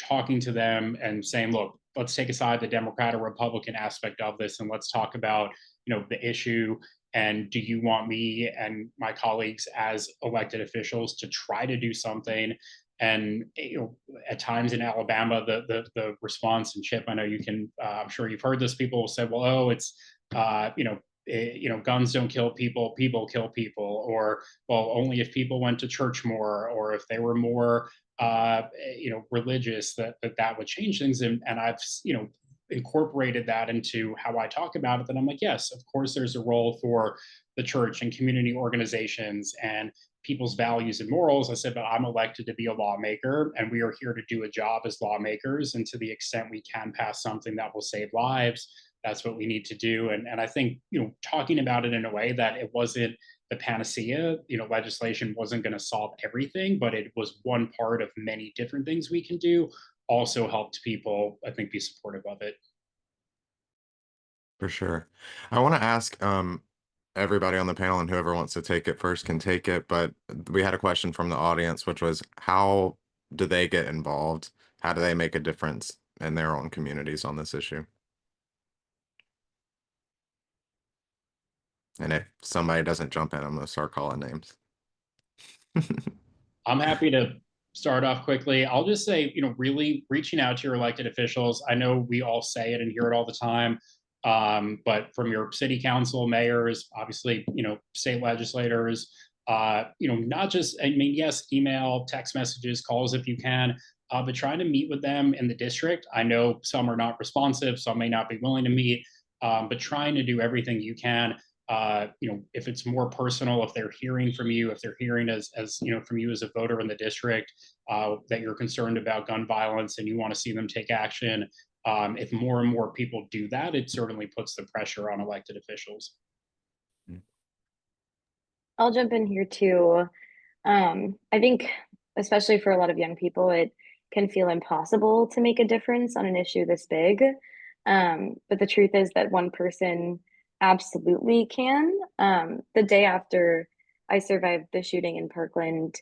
talking to them and saying, look, let's take aside the Democrat or Republican aspect of this, and let's talk about, the issue. And do you want me and my colleagues as elected officials to try to do something? And at times in Alabama, the response, and Chip, I know you can, I'm sure you've heard this, people will say, well, it's guns don't kill people, people kill people, or, well, only if people went to church more, or if they were more religious, that would change things. And I've incorporated that into how I talk about it. That I'm like, yes, of course there's a role for the church and community organizations and people's values and morals. I said, but I'm elected to be a lawmaker, and we are here to do a job as lawmakers. And to the extent we can pass something that will save lives, that's what we need to do. And I think, talking about it in a way that it wasn't the panacea, legislation wasn't going to solve everything, but it was one part of many different things we can do, also helped people, I think, be supportive of it. For sure. I want to ask everybody on the panel, and whoever wants to take it first can take it, but we had a question from the audience, which was, how do they get involved? How do they make a difference in their own communities on this issue? And if somebody doesn't jump in, I'm going to start calling names. I'm happy to start off quickly. I'll just say, really reaching out to your elected officials. I know we all say it and hear it all the time, but from your city council, mayors, obviously, state legislators, not just, yes, email, text messages, calls if you can, but trying to meet with them in the district. I know some are not responsive, some may not be willing to meet. but trying to do everything you can. If it's more personal, if they're hearing from you, if they're hearing as from you as a voter in the district, that you're concerned about gun violence and you want to see them take action. If more and more people do that, it certainly puts the pressure on elected officials. I'll jump in here too. I think, especially for a lot of young people, it can feel impossible to make a difference on an issue this big. But the truth is that one person absolutely can. The day after I survived the shooting in Parkland,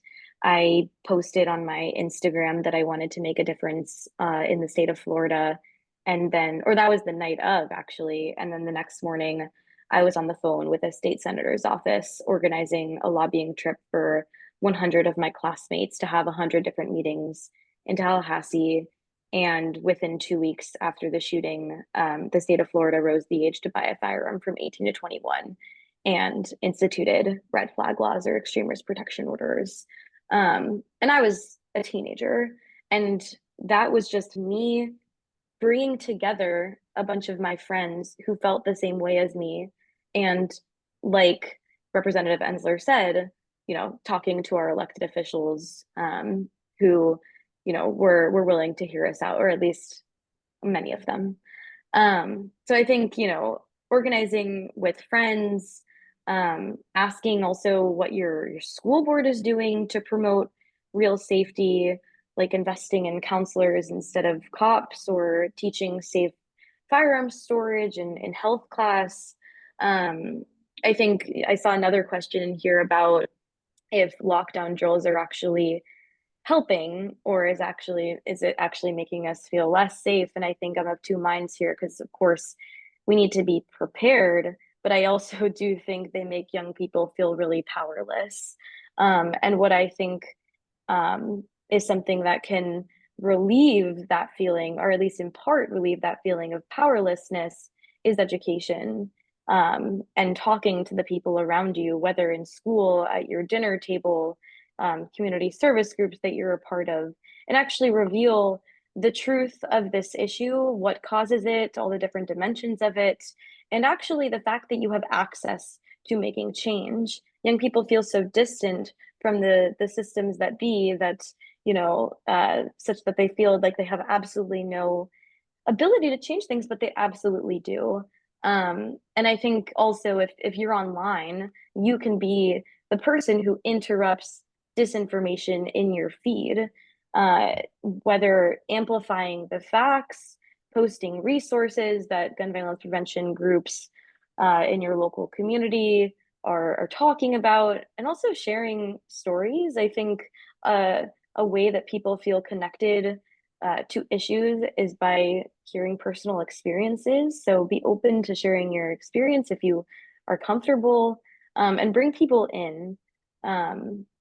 I posted on my Instagram that I wanted to make a difference in the state of Florida. And then, or that was the night of actually. And then the next morning, I was on the phone with a state senator's office organizing a lobbying trip for 100 of my classmates to have 100 different meetings in Tallahassee. And within 2 weeks after the shooting, the state of Florida rose the age to buy a firearm from 18 to 21 and instituted red flag laws or extreme risk protection orders. And I was a teenager, and that was just me bringing together a bunch of my friends who felt the same way as me. And like Representative Ensler said, talking to our elected officials who, were willing to hear us out, or at least many of them. So I think, organizing with friends, asking also what your school board is doing to promote real safety, like investing in counselors instead of cops, or teaching safe firearms storage in health class. I think I saw another question here about if lockdown drills are actually helping, or is it actually making us feel less safe? And I think I'm of two minds here, because of course we need to be prepared, but I also do think they make young people feel really powerless. And what I think is something that can relieve that feeling, or at least in part relieve that feeling of powerlessness, is education. And talking to the people around you, whether in school, at your dinner table, community service groups that you're a part of, and actually reveal the truth of this issue, what causes it, all the different dimensions of it, and actually the fact that you have access to making change. Young people feel so distant from the systems that be, that, such that they feel like they have absolutely no ability to change things, but they absolutely do. And I think also if you're online, you can be the person who interrupts disinformation in your feed, whether amplifying the facts, posting resources that gun violence prevention groups in your local community are talking about, and also sharing stories. I think a way that people feel connected to issues is by hearing personal experiences. So be open to sharing your experience if you are comfortable, and bring people in.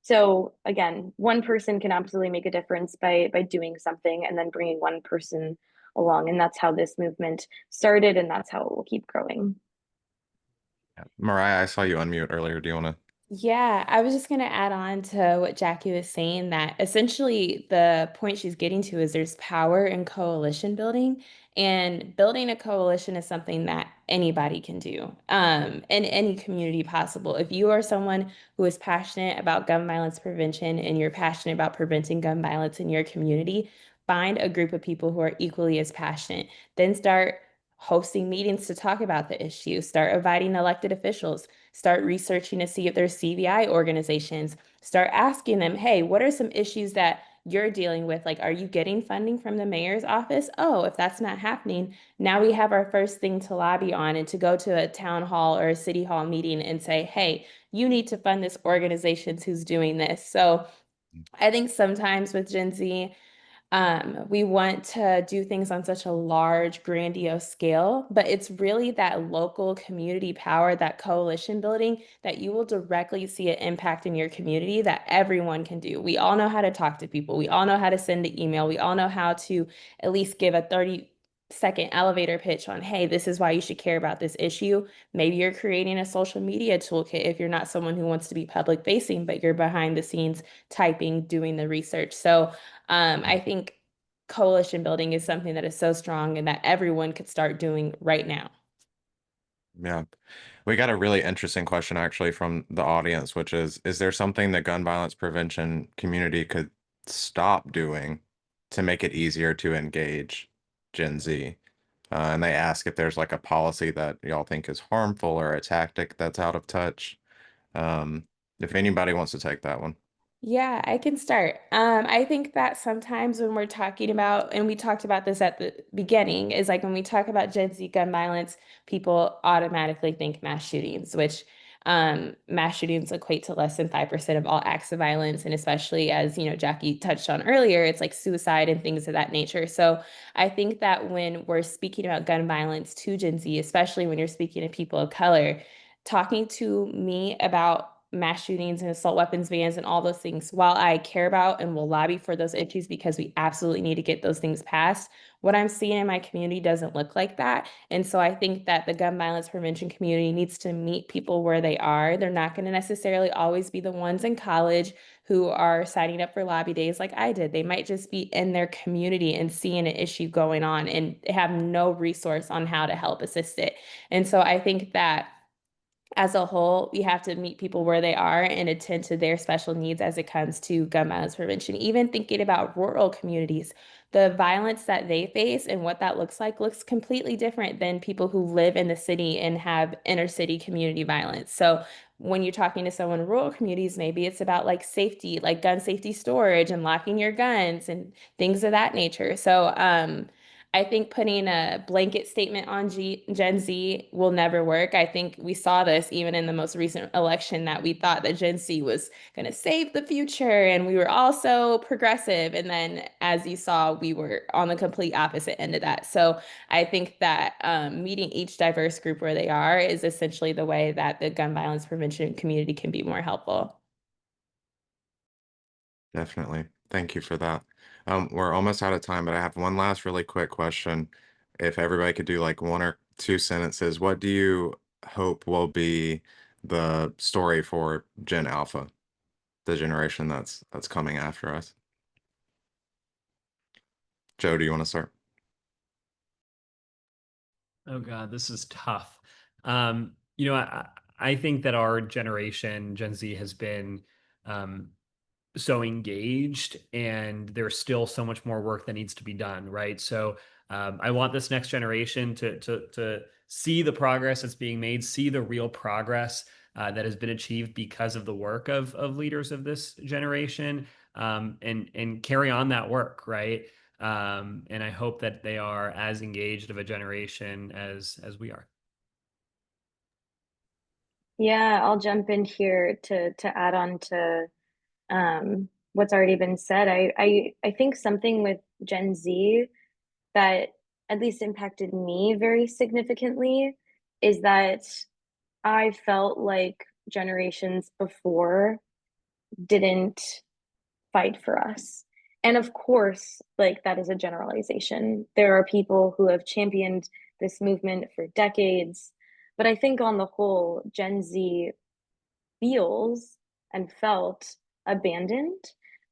So again, one person can absolutely make a difference by doing something, and then bringing one person along. And that's how this movement started, and that's how it will keep growing. Yeah. Mariah, I saw you unmute earlier. Do you want to? Yeah, I was just going to add on to what Jackie was saying, that essentially the point she's getting to is there's power in coalition building, and building a coalition is something that anybody can do in any community possible. If you are someone who is passionate about gun violence prevention and you're passionate about preventing gun violence in your community, find a group of people who are equally as passionate, then start hosting meetings to talk about the issue, start inviting elected officials, start researching to see if there's CVI organizations, start asking them, hey, what are some issues that you're dealing with? Like, are you getting funding from the mayor's office? Oh, if that's not happening, now we have our first thing to lobby on, and to go to a town hall or a city hall meeting and say, hey, you need to fund this organization who's doing this. So I think sometimes with Gen Z, we want to do things on such a large, grandiose scale, but it's really that local community power, that coalition building, that you will directly see an impact in your community that everyone can do. We all know how to talk to people. We all know how to send an email. We all know how to at least give a 30-second elevator pitch on, hey, this is why you should care about this issue. Maybe you're creating a social media toolkit if you're not someone who wants to be public facing, but you're behind the scenes typing, doing the research. So I think coalition building is something that is so strong and that everyone could start doing right now. Yeah. We got a really interesting question actually from the audience, which is there something the gun violence prevention community could stop doing to make it easier to engage Gen Z? And they ask if there's like a policy that y'all think is harmful or a tactic that's out of touch. If anybody wants to take that one. Yeah, I can start. I think that sometimes when we're talking about, and we talked about this at the beginning, is like when we talk about Gen Z gun violence, people automatically think mass shootings, which mass shootings equate to less than 5% of all acts of violence. And especially as, Jackie touched on earlier, it's like suicide and things of that nature. So I think that when we're speaking about gun violence to Gen Z, especially when you're speaking to people of color, talking to me about mass shootings and assault weapons bans and all those things, while I care about and will lobby for those issues because we absolutely need to get those things passed, what I'm seeing in my community doesn't look like that. And so I think that the gun violence prevention community needs to meet people where they are. They're not going to necessarily always be the ones in college who are signing up for lobby days like I did. They might just be in their community and seeing an issue going on and have no resource on how to help assist it. And so I think that as a whole, we have to meet people where they are and attend to their special needs as it comes to gun violence prevention. Even thinking about rural communities, the violence that they face and what that looks like looks completely different than people who live in the city and have inner city community violence. So when you're talking to someone in rural communities, maybe it's about like safety, like gun safety storage and locking your guns and things of that nature. So, I think putting a blanket statement on Gen Z will never work. I think we saw this even in the most recent election that we thought that Gen Z was going to save the future and we were all so progressive. And then, as you saw, we were on the complete opposite end of that. So I think that meeting each diverse group where they are is essentially the way that the gun violence prevention community can be more helpful. Definitely. Thank you for that. We're almost out of time, but I have one last really quick question. If everybody could do like one or two sentences, what do you hope will be the story for Gen Alpha, the generation that's coming after us? Joe, do you want to start? Oh God, this is tough. I think that our generation, Gen Z, has been so engaged, and there's still so much more work that needs to be done, right? So I want this next generation to see the progress that's being made, see the real progress that has been achieved because of the work of leaders of this generation, and carry on that work, right? And I hope that they are as engaged of a generation as we are. Yeah, I'll jump in here to add on to what's already been said. I think something with Gen Z that at least impacted me very significantly is that I felt like generations before didn't fight for us. And of course, like that is a generalization. There are people who have championed this movement for decades, but I think on the whole, Gen Z feels and felt abandoned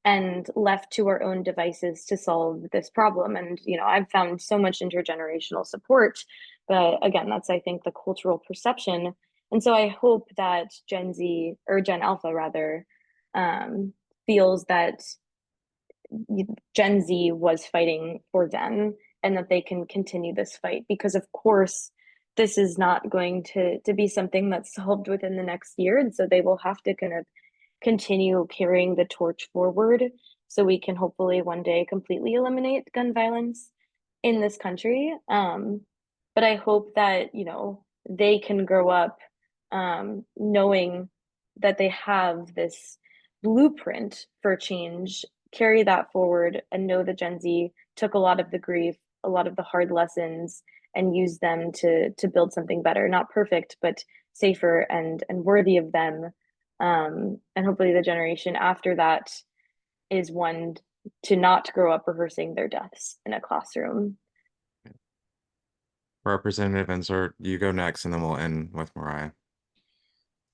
and left to our own devices to solve this problem. And, I've found so much intergenerational support, but again, that's, I think, the cultural perception. And so I hope that Gen Z, or Gen Alpha rather, feels that Gen Z was fighting for them and that they can continue this fight, because of course this is not going to be something that's solved within the next year, and so they will have to kind of continue carrying the torch forward so we can hopefully one day completely eliminate gun violence in this country. But I hope that they can grow up knowing that they have this blueprint for change, carry that forward, and know that Gen Z took a lot of the grief, a lot of the hard lessons, and use them to build something better, not perfect, but safer and worthy of them. And hopefully the generation after that is one to not grow up rehearsing their deaths in a classroom. Representative Ensler, you go next, and then we'll end with Mariah.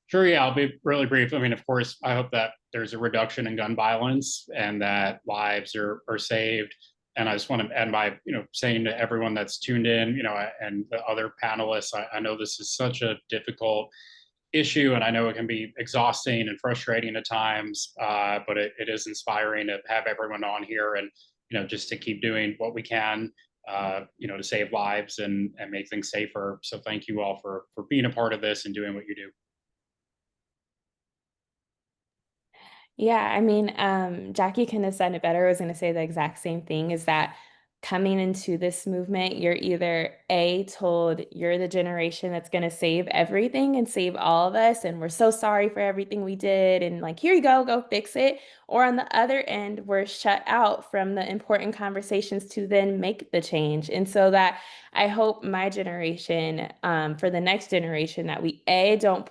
Sure, yeah, I'll be really brief. I mean, of course, I hope that there's a reduction in gun violence and that lives are saved. And I just want to end by, saying to everyone that's tuned in, and the other panelists, I know this is such a difficult issue, and I know it can be exhausting and frustrating at times, but it is inspiring to have everyone on here, and just to keep doing what we can, to save lives and make things safer. So thank you all for being a part of this and doing what you do. Yeah, I mean, Jackie couldn't have said it better. I was going to say the exact same thing, is that coming into this movement, you're either A, told you're the generation that's going to save everything and save all of us, and we're so sorry for everything we did, and like, here you go fix it. Or on the other end, we're shut out from the important conversations to then make the change. And so that I hope my generation, for the next generation, that we A, don't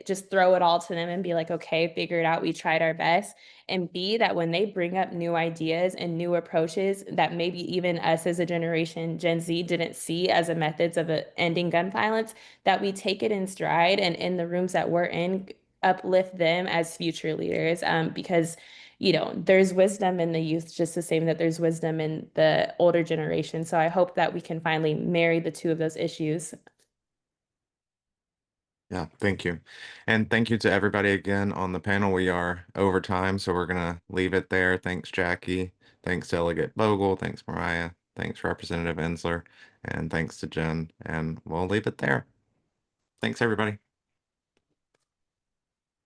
just throw it all to them and be like, okay, figure it out, we tried our best. And B, that when they bring up new ideas and new approaches that maybe even us as a generation, Gen Z, didn't see as a methods of ending gun violence, that we take it in stride, and in the rooms that we're in, uplift them as future leaders. Because there's wisdom in the youth just the same that there's wisdom in the older generation. So I hope that we can finally marry the two of those issues. Yeah, thank you. And thank you to everybody again on the panel. We are over time, so we're going to leave it there. Thanks, Jackie. Thanks, Delegate Vogel. Thanks, Mariah. Thanks, Representative Ensler. And thanks to Jen. And we'll leave it there. Thanks, everybody.